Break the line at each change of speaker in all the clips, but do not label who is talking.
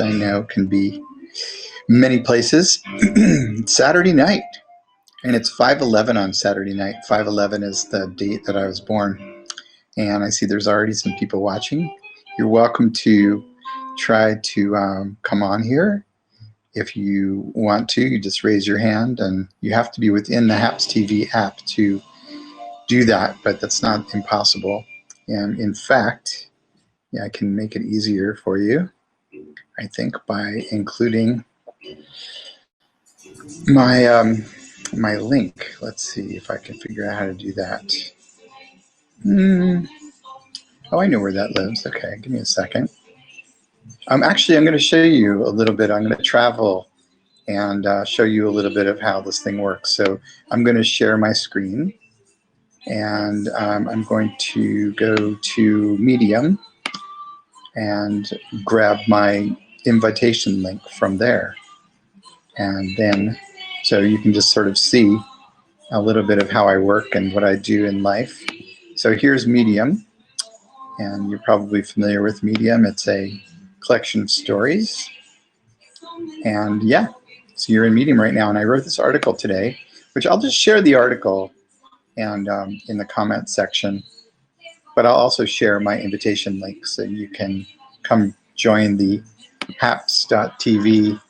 I know can be many places. Saturday night, and it's 5/11 on Saturday night. 5/11 is the date that I was born, and I see there's already some people watching. You're welcome to try to come on here. If you want to, you just raise your hand, and you have to be within the HAPS TV app to do that, but that's not impossible. And in fact, yeah, I can make it easier for you, I think, by including my my link. Let's see if I can figure out how to do that. Oh, I know where that lives. Okay, give me a second. I'm going to show you a little bit. I'm going to travel and show you a little bit of how this thing works. So I'm going to share my screen, and I'm going to go to Medium and grab my invitation link from there. And then, so you can just sort of see a little bit of how I work and what I do in life. So here's Medium, and you're probably familiar with Medium. It's a collection of stories. And yeah, so you're in Medium right now. And I wrote this article today, which I'll just share the article and in the comment section, but I'll also share my invitation link so you can come join the haps.tv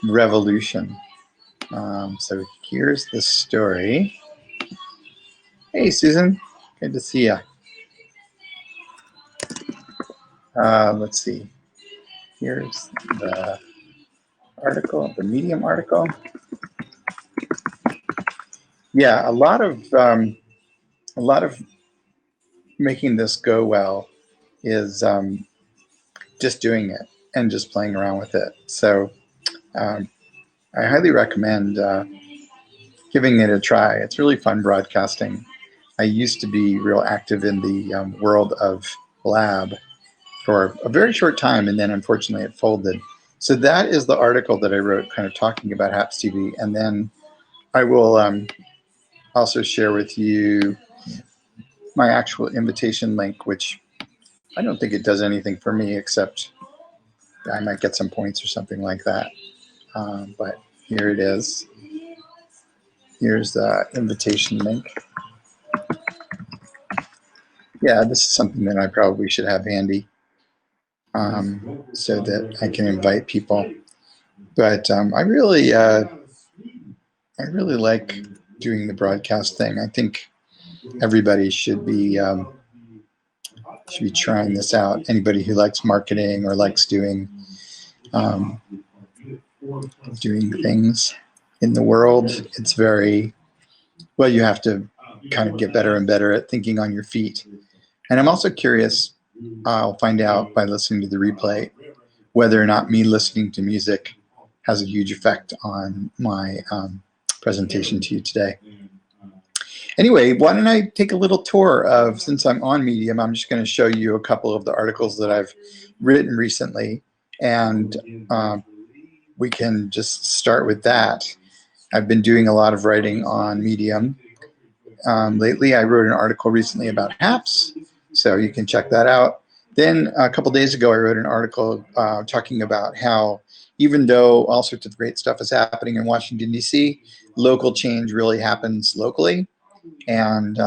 revolution. So here's the story. Hey, Susan, good to see you. Let's see. Here's the article, the Medium article. Yeah, a lot of making this go well is just doing it and just playing around with it. So I highly recommend giving it a try. It's really fun broadcasting. I used to be real active in the world of Blab for a very short time, and then unfortunately it folded. So that is the article that I wrote kind of talking about HAPS TV, and then I will also share with you my actual invitation link, which I don't think it does anything for me except I might get some points or something like that. But here it is. Here's the invitation link. Yeah, this is something that I probably should have handy so that I can invite people. But I really like doing the broadcast thing. I think everybody should be trying this out. Anybody who likes marketing or likes doing things in the world, it's very, well, you have to kind of get better and better at thinking on your feet. And I'm also curious, I'll find out by listening to the replay, whether or not me listening to music has a huge effect on my presentation to you today. Anyway, why don't I take a little tour of, since I'm on Medium, I'm just going to show you a couple of the articles that I've written recently, and we can just start with that. I've been doing a lot of writing on Medium. Lately, I wrote an article recently about HAPS, so you can check that out. Then a couple days ago, I wrote an article talking about how even though all sorts of great stuff is happening in Washington, D.C., local change really happens locally. And,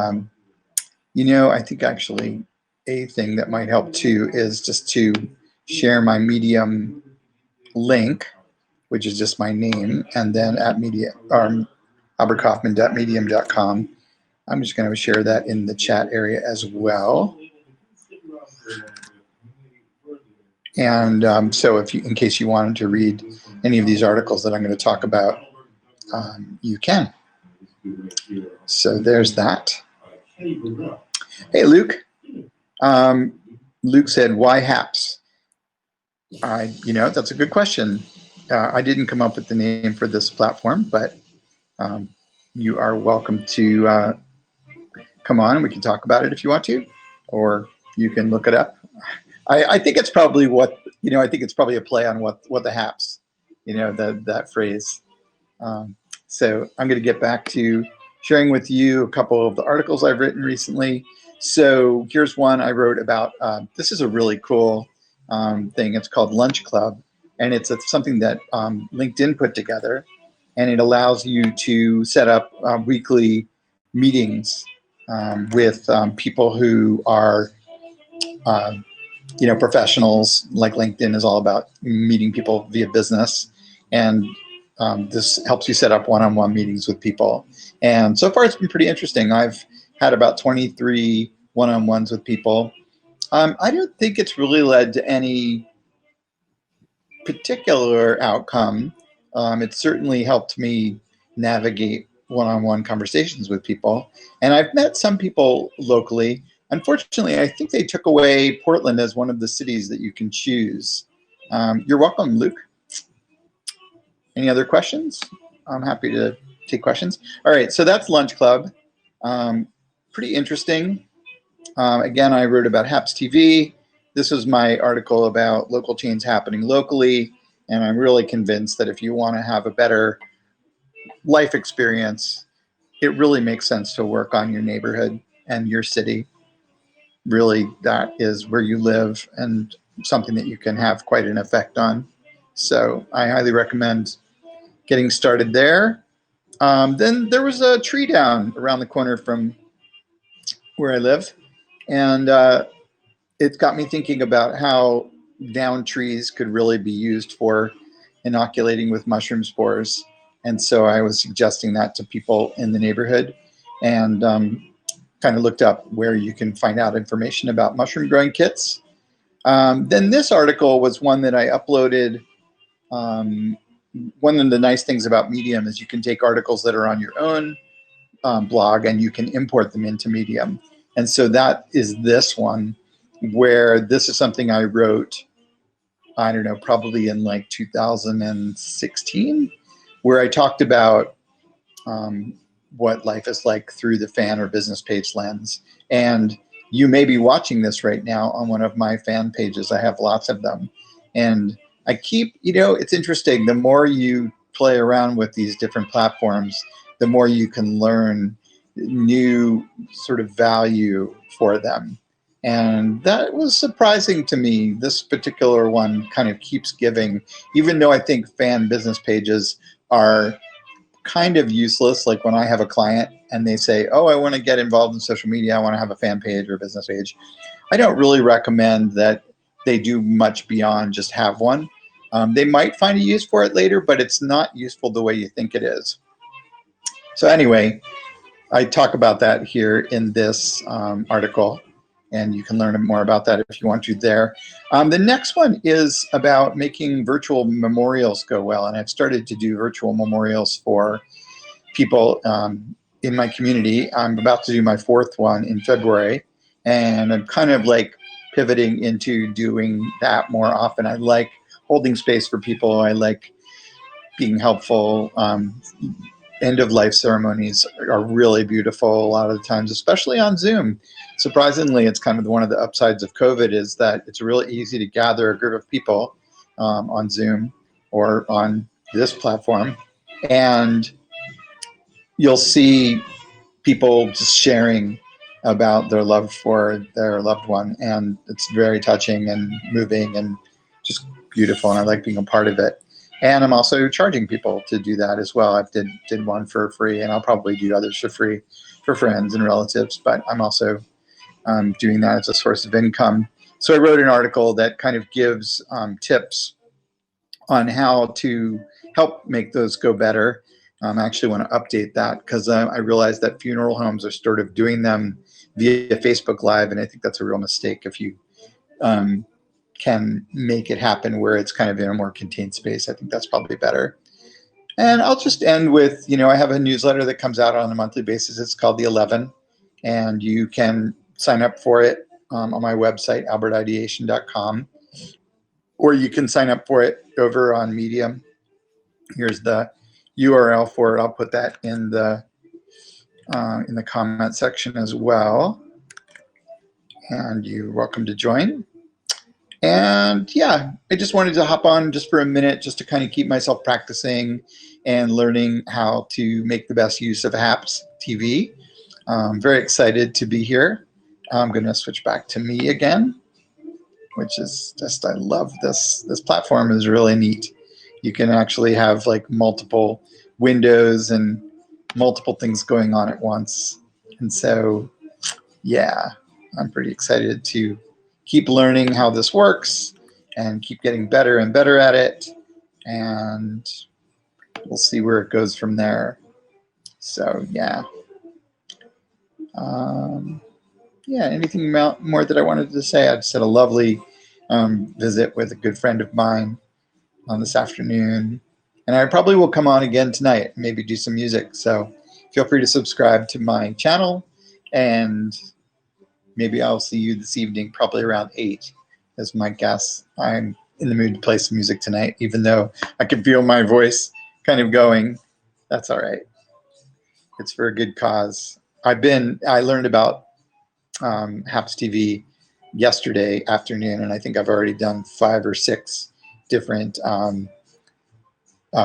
you know, I think actually a thing that might help too is just to share my Medium link, which is just my name, and then at albertkaufman.medium.com. I'm just going to share that in the chat area as well. And so if you, in case you wanted to read any of these articles that I'm going to talk about, you can. So there's that. Hey, Luke. Luke said, why HAPS? You know, that's a good question. I didn't come up with the name for this platform, but you are welcome to come on and we can talk about it if you want to, or you can look it up. I think it's probably what, you know, I think it's probably a play on what the HAPS, you know, that phrase. So I'm going to get back to sharing with you a couple of the articles I've written recently. So here's one I wrote about, this is a really cool thing. It's called Lunch Club. and it's something that LinkedIn put together, and it allows you to set up weekly meetings with people who are uh, professionals. Like LinkedIn is all about meeting people via business, and this helps you set up one-on-one meetings with people. And so far, it's been pretty interesting. I've had about 23 one-on-ones with people. I don't think it's really led to any particular outcome. It certainly helped me navigate one-on-one conversations with people. And I've met some people locally. Unfortunately, I think they took away Portland as one of the cities that you can choose. You're welcome, Luke. Any other questions? I'm happy to take questions. All right, so that's Lunch Club. Pretty interesting. Again, I wrote about HAPS TV. This was my article about local chains happening locally, and I'm really convinced that if you want to have a better life experience, it really makes sense to work on your neighborhood and your city. Really, that is where you live and something that you can have quite an effect on. So I highly recommend getting started there. Then there was a tree down around the corner from where I live, and it got me thinking about how down trees could really be used for inoculating with mushroom spores. And so I was suggesting that to people in the neighborhood, and kind of looked up where you can find out information about mushroom growing kits. Then this article was one that I uploaded. One of the nice things about Medium is you can take articles that are on your own blog and you can import them into Medium. And so that is this one, where this is something I wrote, I don't know, probably in like 2016, where I talked about what life is like through the fan or business page lens. And you may be watching this right now on one of my fan pages. I have lots of them. And I keep, it's interesting. The more you play around with these different platforms, the more you can learn new sort of value for them. And that was surprising to me. This particular one kind of keeps giving, even though I think fan business pages are kind of useless. Like when I have a client and they say, oh, I want to get involved in social media, I want to have a fan page or a business page, I don't really recommend that they do much beyond just have one. They might find a use for it later, but it's not useful the way you think it is. So anyway, I talk about that here in this article, and you can learn more about that if you want to there. The next one is about making virtual memorials go well, and I've started to do virtual memorials for people in my community. I'm about to do my 4th one in February, and I'm kind of like pivoting into doing that more often. I like holding space for people. I like being helpful. End-of-life ceremonies are really beautiful a lot of the times, especially on Zoom. Surprisingly, it's kind of one of the upsides of COVID is that it's really easy to gather a group of people on Zoom or on this platform, and you'll see people just sharing about their love for their loved one, and it's very touching and moving and just beautiful, and I like being a part of it. And I'm also charging people to do that as well. I did one for free, and I'll probably do others for free for friends and relatives, but I'm also doing that as a source of income. So I wrote an article that kind of gives tips on how to help make those go better. I actually want to update that because I realized that funeral homes are sort of doing them via Facebook Live, and I think that's a real mistake if you can make it happen where it's kind of in a more contained space. I think that's probably better. And I'll just end with, I have a newsletter that comes out on a monthly basis. It's called The 11, and you can sign up for it on my website, albertideation.com, or you can sign up for it over on Medium. Here's the URL for it. I'll put that in the comment section as well. And you're welcome to join. And yeah, I just wanted to hop on just for a minute just to kind of keep myself practicing and learning how to make the best use of HAPS TV. I'm very excited to be here. I'm going to switch back to me again. which is just, I love this. This platform is really neat. You can actually have like multiple windows and multiple things going on at once. And so, yeah, I'm pretty excited to keep learning how this works and keep getting better and better at it. And we'll see where it goes from there. So, yeah. Yeah, anything more that I wanted to say? I just had a lovely visit with a good friend of mine on this afternoon. And I probably will come on again tonight, maybe do some music. So feel free to subscribe to my channel, and maybe I'll see you this evening, probably around 8 as my guess. I'm in the mood to play some music tonight, even though I can feel my voice kind of going. That's all right. It's for a good cause. I learned about Haps TV yesterday afternoon, and I think I've already done 5 or 6 different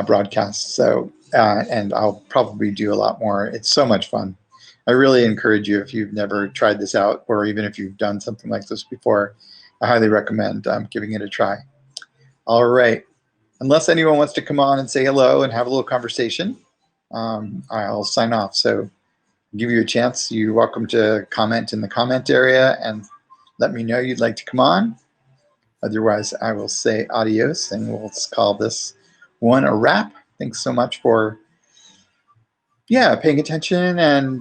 broadcasts. So, and I'll probably do a lot more. It's so much fun. I really encourage you, if you've never tried this out, or even if you've done something like this before, I highly recommend giving it a try. All right. Unless anyone wants to come on and say hello and have a little conversation, I'll sign off. So give you a chance. You're welcome to comment in the comment area and let me know you'd like to come on. Otherwise, I will say adios, and we'll call this one a wrap. Thanks so much for paying attention and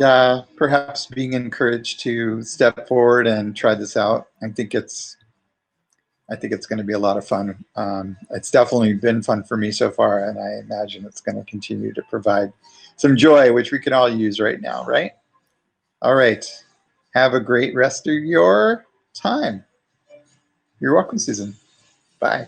perhaps being encouraged to step forward and try this out. I think it's going to be a lot of fun. It's definitely been fun for me so far, and I imagine it's going to continue to provide some joy, which we can all use right now, right? All right. Have a great rest of your time. You're welcome, Susan. Bye.